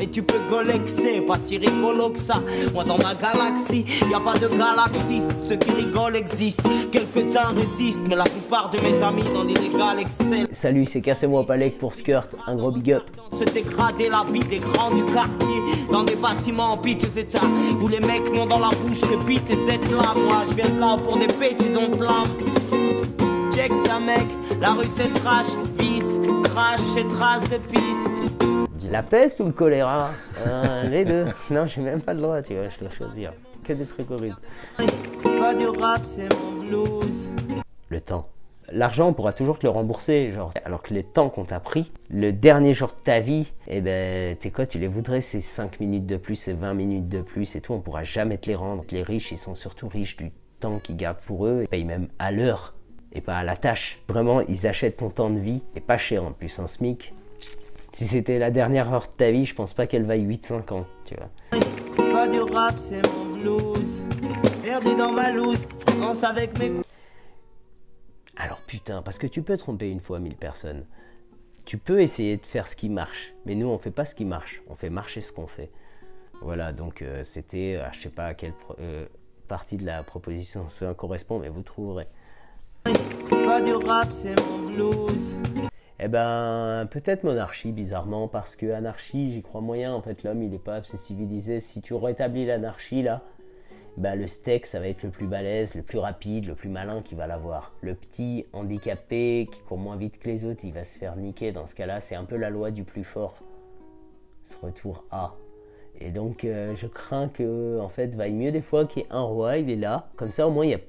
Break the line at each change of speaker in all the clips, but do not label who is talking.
Et tu peux golexer, pas si rigolo que ça. Moi dans ma galaxie, y a pas de galaxistes. Ceux qui rigolent existent, quelques-uns résistent, mais la plupart de mes amis dans l'illégal excellent.
Salut, c'est Cassez-moi Palek pour Skirt, un gros big up.
Se dégrader la vie des grands du quartier, dans des bâtiments en piteux état, où les mecs n'ont dans la bouche que bite et cette là. Moi je viens de là pour des pétisons de flammes. Check ça mec, la rue c'est trash, vice, crash et traces de pisse.
La peste ou le choléra, les deux. Non, j'ai même pas le droit, tu vois, je dois choisir. Que des trucs horribles.
C'est pas du rap, c'est mon blues.
Le temps. L'argent, on pourra toujours te le rembourser, genre. Alors que les temps qu'on t'a pris, le dernier jour de ta vie, eh ben, t'es quoi, tu les voudrais ces 5 minutes de plus, ces 20 minutes de plus et tout, on pourra jamais te les rendre. Les riches, ils sont surtout riches du temps qu'ils gardent pour eux, ils payent même à l'heure et pas à la tâche. Vraiment, ils achètent ton temps de vie, et pas cher en plus, un SMIC. Si c'était la dernière heure de ta vie, je pense pas qu'elle vaille 8-5 ans, tu vois.
C'est pas du rap, c'est mon blues. Perdu dans ma loose, danse avec mes coups.
Alors putain, parce que tu peux tromper une fois 1000 personnes. Tu peux essayer de faire ce qui marche, mais nous on fait pas ce qui marche, on fait marcher ce qu'on fait. Voilà, donc c'était, je sais pas à quelle partie de la proposition ça correspond, mais vous trouverez.
C'est pas du rap, c'est mon blues.
Eh ben, peut-être monarchie, bizarrement, parce que anarchie, j'y crois moyen. En fait, l'homme, il n'est pas assez civilisé. Si tu rétablis l'anarchie, là, ben, le steak, ça va être le plus balèze, le plus rapide, le plus malin qui va l'avoir. Le petit handicapé qui court moins vite que les autres, il va se faire niquer. Dans ce cas-là, c'est un peu la loi du plus fort. Ce retour A. Et donc, je crains que, en fait, vaille mieux des fois qu'il y ait un roi, il est là. Comme ça, au moins, il y a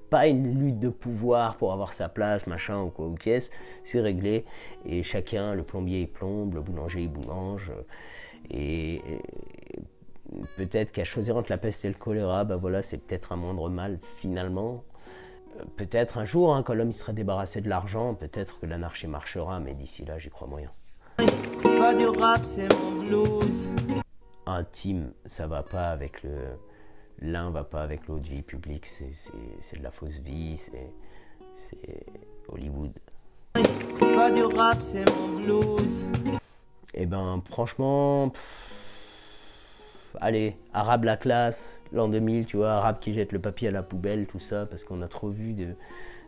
pas une lutte de pouvoir pour avoir sa place, machin ou quoi ou qu'est-ce, c'est réglé. Et chacun, le plombier il plombe, le boulanger il boulange. Et peut-être qu'à choisir entre la peste et le choléra, bah voilà, c'est peut-être un moindre mal finalement. Peut-être un jour, hein, quand l'homme il serait débarrassé de l'argent, peut-être que l'anarchie marchera, mais d'ici là, j'y crois moyen.
C'est pas du rap, c'est mon blues.
Intime, ça va pas avec le... L'un va pas avec l'autre, vie publique, c'est de la fausse vie, c'est Hollywood.
C'est pas du rap, c'est mon blues.
Eh ben, franchement, allez, arabe la classe, l'an 2000, tu vois, arabe qui jette le papier à la poubelle, tout ça, parce qu'on a trop vu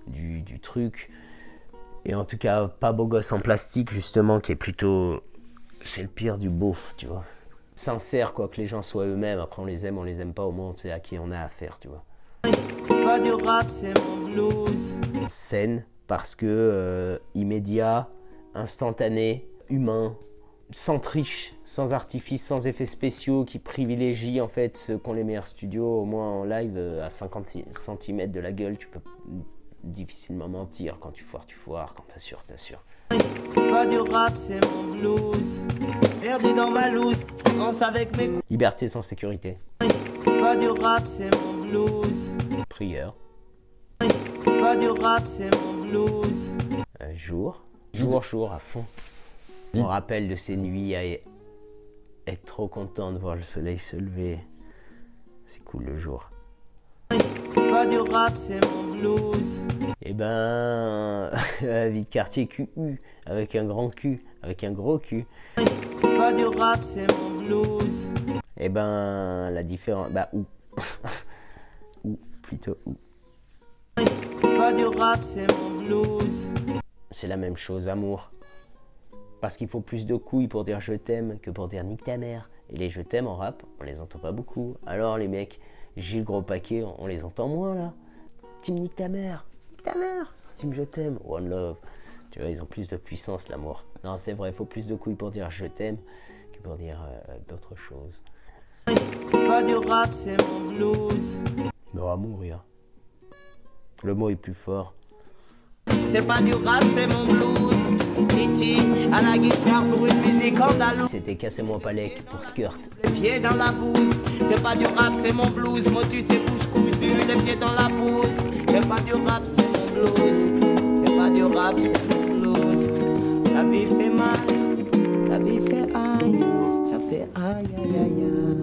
du truc. Et en tout cas, pas beau gosse en plastique, justement, qui est plutôt... C'est le pire du beauf, tu vois. Sincère, quoi, que les gens soient eux-mêmes. Après, on les aime pas, au moins on sait à qui on a affaire, tu vois.
C'est pas du rap, c'est mon blues.
Saine, parce que immédiat, instantané, humain, sans triche, sans artifice, sans effets spéciaux, qui privilégient en fait ceux qui ont les meilleurs studios. Au moins en live, à 50 cm de la gueule, tu peux difficilement mentir. Quand tu foires, quand t'assures, t'assures.
C'est pas du rap, c'est mon blues. Perdu dans ma loose, danse avec mes coups.
Liberté sans sécurité.
C'est pas du rap, c'est mon blues.
Prière.
C'est pas du rap, c'est mon blues.
Jour à fond. On rappelle de ces nuits à être trop content de voir le soleil se lever. C'est cool le jour.
C'est pas du rap, c'est mon blues.
Eh ben, la vie de quartier QU, avec un grand cul, avec un gros cul.
C'est pas du rap, c'est mon blues.
Eh ben, la différence, bah ou, ou plutôt ou.
C'est pas du rap, c'est mon blues.
C'est la même chose, amour. Parce qu'il faut plus de couilles pour dire je t'aime que pour dire nique ta mère. Et les je t'aime en rap, on les entend pas beaucoup. Alors les mecs, j'ai le gros paquet, on les entend moins là. Team nique ta mère, team je t'aime, one love. Tu vois, ils ont plus de puissance l'amour. Non, c'est vrai, il faut plus de couilles pour dire je t'aime que pour dire d'autres choses.
C'est pas du rap, c'est mon blues.
Non, amour, rien. Le mot est plus fort.
C'est pas du rap, c'est mon blues. Titi à la guitare pour une musique andalouse.
C'était Cassez-moi Palek pour Skirt.
Les pieds dans la bouse. C'est pas du rap, c'est mon blues. Motus et bouche cousue, les pieds dans la bouse. C'est pas du rap, c'est mon blues. C'est pas du rap, c'est mon blues. La vie fait mal, la vie fait aïe. Ça fait aïe, aïe, aïe, aïe.